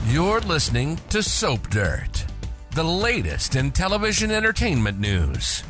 You're listening to Soap Dirt, the latest in television entertainment news.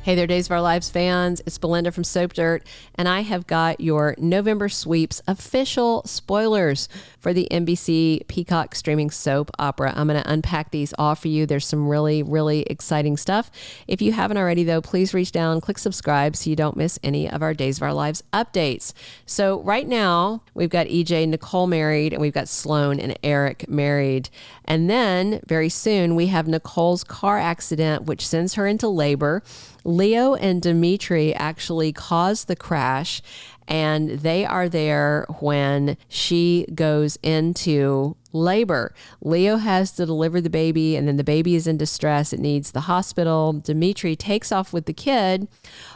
Hey there, Days of Our Lives fans. It's Melinda from Soap Dirt, and I have got your November Sweeps official spoilers for the NBC Peacock streaming soap opera. I'm going to unpack these all for you. There's some really, really exciting stuff. If you haven't already, though, please reach down, click subscribe so you don't miss any of our Days of Our Lives updates. So right now, we've got EJ and Nicole married, and we've got Sloan and Eric married. And then very soon, we have Nicole's car accident, which sends her into labor. Leo and Dimitri actually caused the crash, and they are there when she goes into labor. Leo has to deliver the baby, and then the baby is in distress. It needs the hospital. Dimitri takes off with the kid,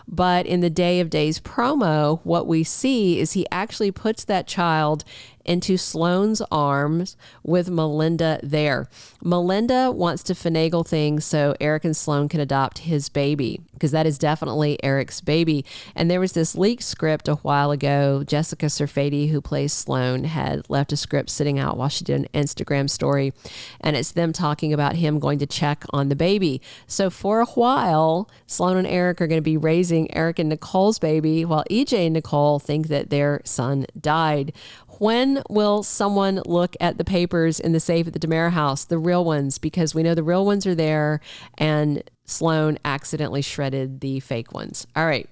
but in the Day of Days promo, what we see is he actually puts that child into Sloan's arms with Melinda there. Melinda wants to finagle things so Eric and Sloan can adopt his baby, because that is definitely Eric's baby. And there was this leaked script a while ago. Jessica Serfaty, who plays Sloan, had left a script sitting out while she did an Instagram story, and it's them talking about him going to check on the baby. So for a while, Sloan and Eric are going to be raising Eric and Nicole's baby, while EJ and Nicole think that their son died. When will someone look at the papers in the safe at the DiMera house, the real ones? Because we know the real ones are there, and Sloan accidentally shredded the fake ones. All right.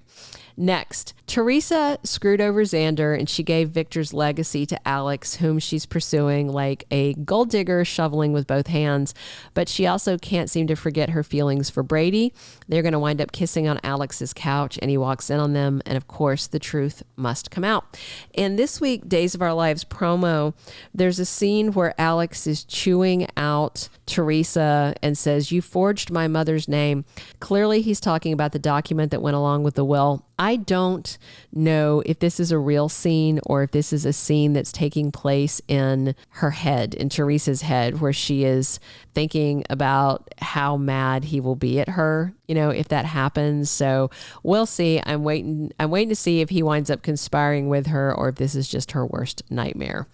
Next, Teresa screwed over Xander, and she gave Victor's legacy to Alex, whom she's pursuing like a gold digger, shoveling with both hands. But she also can't seem to forget her feelings for Brady. They're going to wind up kissing on Alex's couch, and he walks in on them. And of course, the truth must come out. In this week, Days of Our Lives promo, there's a scene where Alex is chewing out Teresa and says, "You forged my mother's name." Clearly, he's talking about the document that went along with the will. I don't know if this is a real scene or if this is a scene that's taking place in her head, in Teresa's head, where she is thinking about how mad he will be at her, if that happens. So we'll see. I'm waiting to see if he winds up conspiring with her or if this is just her worst nightmare.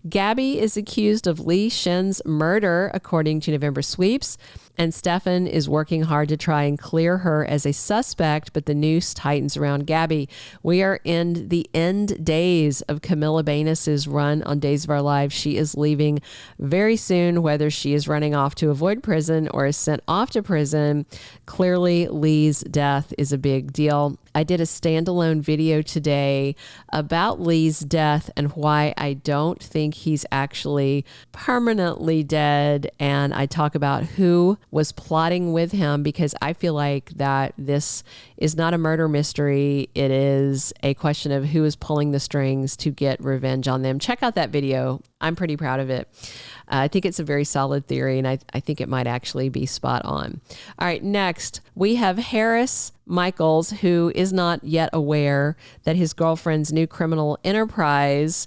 Gabi is accused of Li Shen's murder, according to November Sweeps, and Stefan is working hard to try and clear her as a suspect, but the noose tightens around Gabi. We are in the end days of Camila Banus's run on Days of Our Lives. She is leaving very soon, whether she is running off to avoid prison or is sent off to prison. Clearly, Lee's death is a big deal. I did a standalone video today about Lee's death and why I don't think he's actually permanently dead. And I talk about who was plotting with him, because I feel like that this is not a murder mystery. It is a question of who is pulling the strings to get revenge on them. Check out that video. I'm pretty proud of it. I think it's a very solid theory, and I think it might actually be spot on. All right, next, we have Harris Nicoles, who is not yet aware that his girlfriend's new criminal enterprise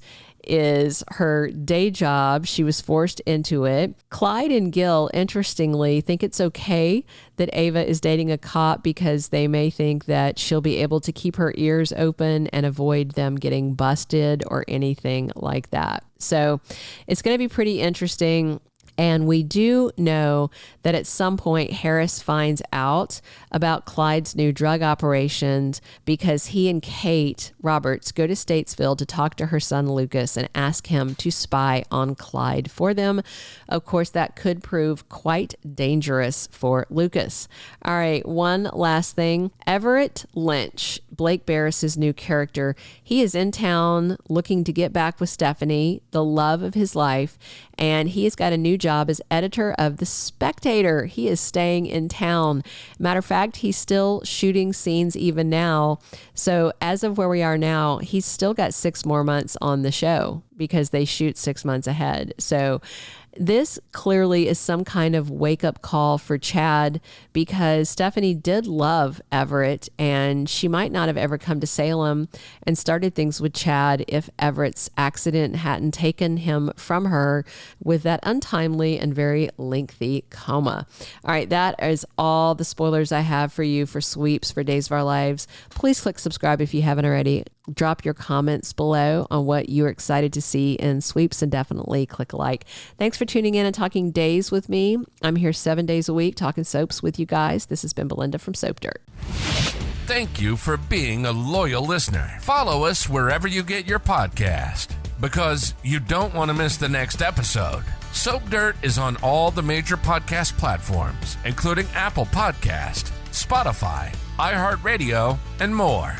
is her day job. She was forced into it. Clyde and Gil, interestingly, think it's okay that Ava is dating a cop because they may think that she'll be able to keep her ears open and avoid them getting busted or anything like that. So it's going to be pretty interesting. And we do know that at some point Harris finds out about Clyde's new drug operations because he and Kate Roberts go to Statesville to talk to her son Lucas and ask him to spy on Clyde for them. Of course, that could prove quite dangerous for Lucas. All right, one last thing. Everett Lynch, Blake Berris' new character, he is in town looking to get back with Stephanie, the love of his life, and he has got a new job as editor of The Spectator. He is staying in town. Matter of fact, he's still shooting scenes even now. So as of where we are now, he's still got 6 more months on the show because they shoot 6 months ahead. So this clearly is some kind of wake-up call for Chad, because Stephanie did love Everett, and she might not have ever come to Salem and started things with Chad if Everett's accident hadn't taken him from her with that untimely and very lengthy coma. All right, that is all the spoilers I have for you for Sweeps for Days of Our Lives. Please click subscribe if you haven't already. Drop your comments below on what you're excited to see in sweeps, and definitely click a like. Thanks for tuning in and talking days with me. I'm here 7 days a week talking soaps with you guys. This has been Melinda from Soap Dirt. Thank you for being a loyal listener. Follow us wherever you get your podcast, because you don't want to miss the next episode. Soap Dirt is on all the major podcast platforms, including Apple Podcast, Spotify, iHeartRadio, and more.